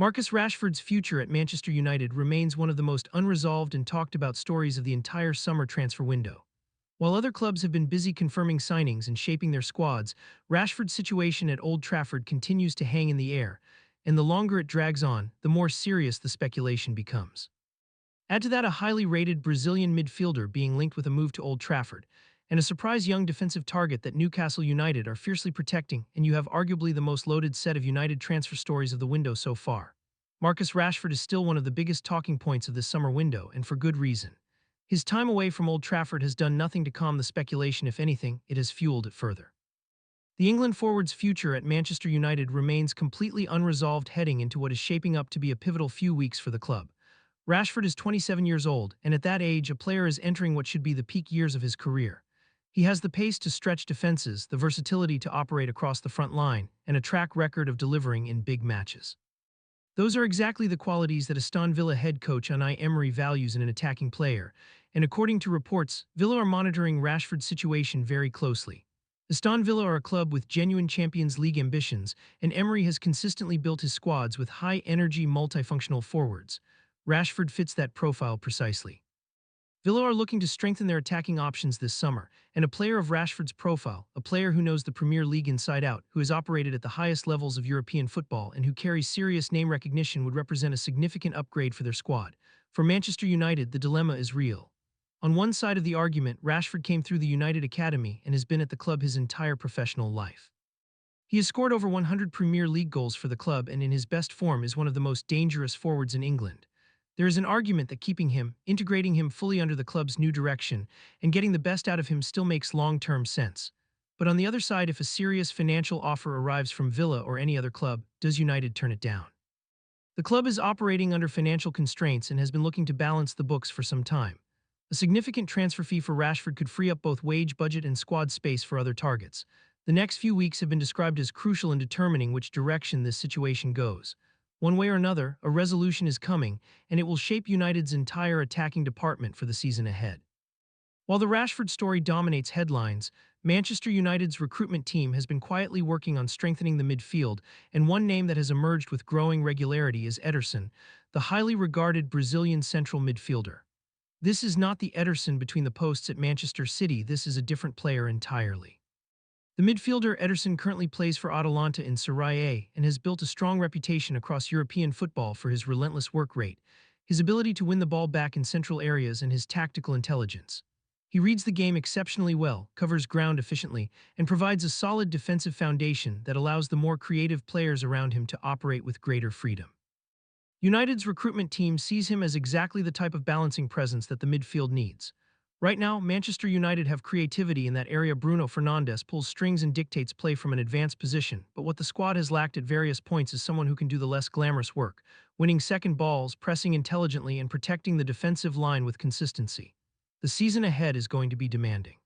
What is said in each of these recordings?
Marcus Rashford's future at Manchester United remains one of the most unresolved and talked about stories of the entire summer transfer window. While other clubs have been busy confirming signings and shaping their squads, Rashford's situation at Old Trafford continues to hang in the air, and the longer it drags on, the more serious the speculation becomes. Add to that a highly rated Brazilian midfielder being linked with a move to Old Trafford, and a surprise young defensive target that Newcastle United are fiercely protecting, and you have arguably the most loaded set of United transfer stories of the window so far. Marcus Rashford is still one of the biggest talking points of this summer window, and for good reason. His time away from Old Trafford has done nothing to calm the speculation. If anything, it has fueled it further. The England forward's future at Manchester United remains completely unresolved heading into what is shaping up to be a pivotal few weeks for the club. Rashford is 27 years old, and at that age, a player is entering what should be the peak years of his career. He has the pace to stretch defenses, the versatility to operate across the front line, and a track record of delivering in big matches. Those are exactly the qualities that Aston Villa head coach Unai Emery values in an attacking player, and according to reports, Villa are monitoring Rashford's situation very closely. Aston Villa are a club with genuine Champions League ambitions, and Emery has consistently built his squads with high-energy multifunctional forwards. Rashford fits that profile precisely. Villa are looking to strengthen their attacking options this summer, and a player of Rashford's profile, a player who knows the Premier League inside out, who has operated at the highest levels of European football, and who carries serious name recognition would represent a significant upgrade for their squad. For Manchester United, the dilemma is real. On one side of the argument, Rashford came through the United Academy and has been at the club his entire professional life. He has scored over 100 Premier League goals for the club and in his best form is one of the most dangerous forwards in England. There is an argument that keeping him, integrating him fully under the club's new direction, and getting the best out of him still makes long-term sense. But on the other side, if a serious financial offer arrives from Villa or any other club, does United turn it down? The club is operating under financial constraints and has been looking to balance the books for some time. A significant transfer fee for Rashford could free up both wage budget and squad space for other targets. The next few weeks have been described as crucial in determining which direction this situation goes. One way or another, a resolution is coming, and it will shape United's entire attacking department for the season ahead. While the Rashford story dominates headlines, Manchester United's recruitment team has been quietly working on strengthening the midfield, and one name that has emerged with growing regularity is Ederson, the highly regarded Brazilian central midfielder. This is not the Ederson between the posts at Manchester City, this is a different player entirely. The midfielder Ederson currently plays for Atalanta in Serie A and has built a strong reputation across European football for his relentless work rate, his ability to win the ball back in central areas, and his tactical intelligence. He reads the game exceptionally well, covers ground efficiently, and provides a solid defensive foundation that allows the more creative players around him to operate with greater freedom. United's recruitment team sees him as exactly the type of balancing presence that the midfield needs. Right now, Manchester United have creativity in that area. Bruno Fernandes pulls strings and dictates play from an advanced position, but what the squad has lacked at various points is someone who can do the less glamorous work, winning second balls, pressing intelligently, and protecting the defensive line with consistency. The season ahead is going to be demanding.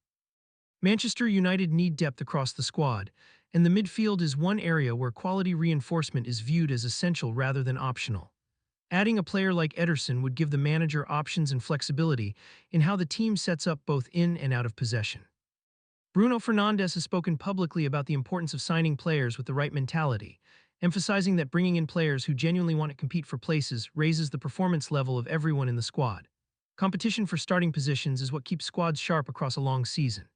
Manchester United need depth across the squad, and the midfield is one area where quality reinforcement is viewed as essential rather than optional. Adding a player like Ederson would give the manager options and flexibility in how the team sets up both in and out of possession. Bruno Fernandes has spoken publicly about the importance of signing players with the right mentality, emphasizing that bringing in players who genuinely want to compete for places raises the performance level of everyone in the squad. Competition for starting positions is what keeps squads sharp across a long season.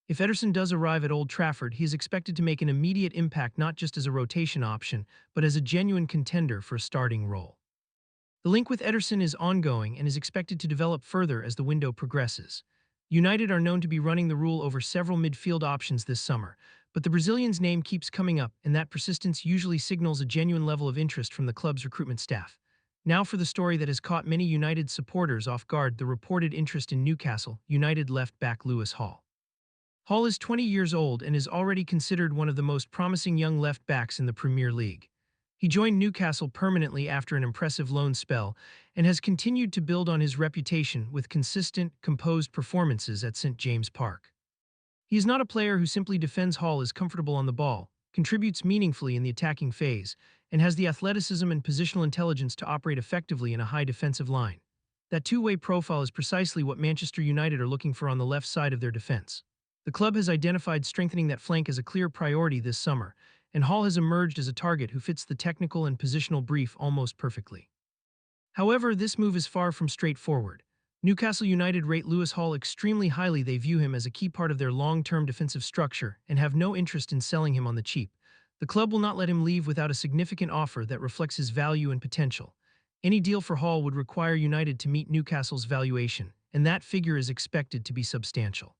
If Ederson does arrive at Old Trafford, he is expected to make an immediate impact not just as a rotation option, but as a genuine contender for a starting role. The link with Ederson is ongoing and is expected to develop further as the window progresses. United are known to be running the rule over several midfield options this summer, but the Brazilian's name keeps coming up, and that persistence usually signals a genuine level of interest from the club's recruitment staff. Now for the story that has caught many United supporters off guard: the reported interest in Newcastle United left back Lewis Hall. Hall is 20 years old and is already considered one of the most promising young left backs in the Premier League. He joined Newcastle permanently after an impressive loan spell and has continued to build on his reputation with consistent, composed performances at St. James Park. He is not a player who simply defends. Hall is comfortable on the ball, contributes meaningfully in the attacking phase, and has the athleticism and positional intelligence to operate effectively in a high defensive line. That two-way profile is precisely what Manchester United are looking for on the left side of their defense. The club has identified strengthening that flank as a clear priority this summer, and Hall has emerged as a target who fits the technical and positional brief almost perfectly. However, this move is far from straightforward. Newcastle United rate Lewis Hall extremely highly. They view him as a key part of their long-term defensive structure and have no interest in selling him on the cheap. The club will not let him leave without a significant offer that reflects his value and potential. Any deal for Hall would require United to meet Newcastle's valuation, and that figure is expected to be substantial.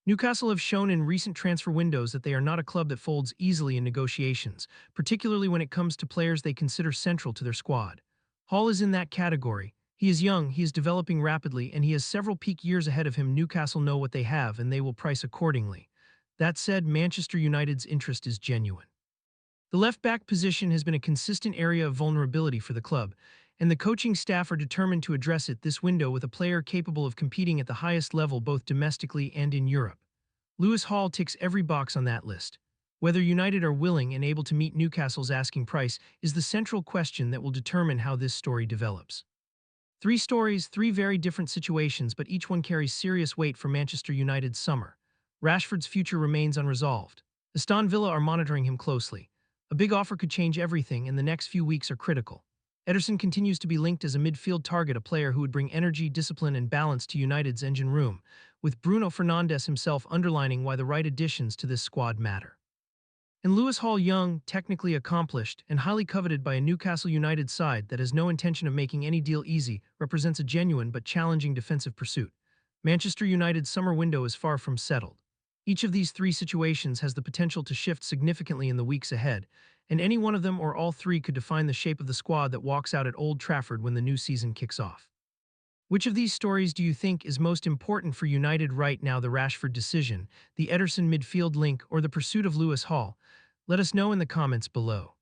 Newcastle have shown in recent transfer windows that they are not a club that folds easily in negotiations, particularly when it comes to players they consider central to their squad. Hall is in that category. He is young, he is developing rapidly, and he has several peak years ahead of him. Newcastle know what they have, and they will price accordingly. That said, Manchester United's interest is genuine. The left-back position has been a consistent area of vulnerability for the club, and the coaching staff are determined to address it this window with a player capable of competing at the highest level both domestically and in Europe. Lewis Hall ticks every box on that list. Whether United are willing and able to meet Newcastle's asking price is the central question that will determine how this story develops. Three stories, three very different situations, but each one carries serious weight for Manchester United's summer. Rashford's future remains unresolved. Aston Villa are monitoring him closely. A big offer could change everything, and the next few weeks are critical. Ederson continues to be linked as a midfield target, a player who would bring energy, discipline, and balance to United's engine room, with Bruno Fernandes himself underlining why the right additions to this squad matter. And Lewis Hall, young, technically accomplished, and highly coveted by a Newcastle United side that has no intention of making any deal easy, represents a genuine but challenging defensive pursuit. Manchester United's summer window is far from settled. Each of these three situations has the potential to shift significantly in the weeks ahead, and any one of them or all three could define the shape of the squad that walks out at Old Trafford when the new season kicks off. Which of these stories do you think is most important for United right now? The Rashford decision, the Ederson midfield link, or the pursuit of Lewis Hall? Let us know in the comments below.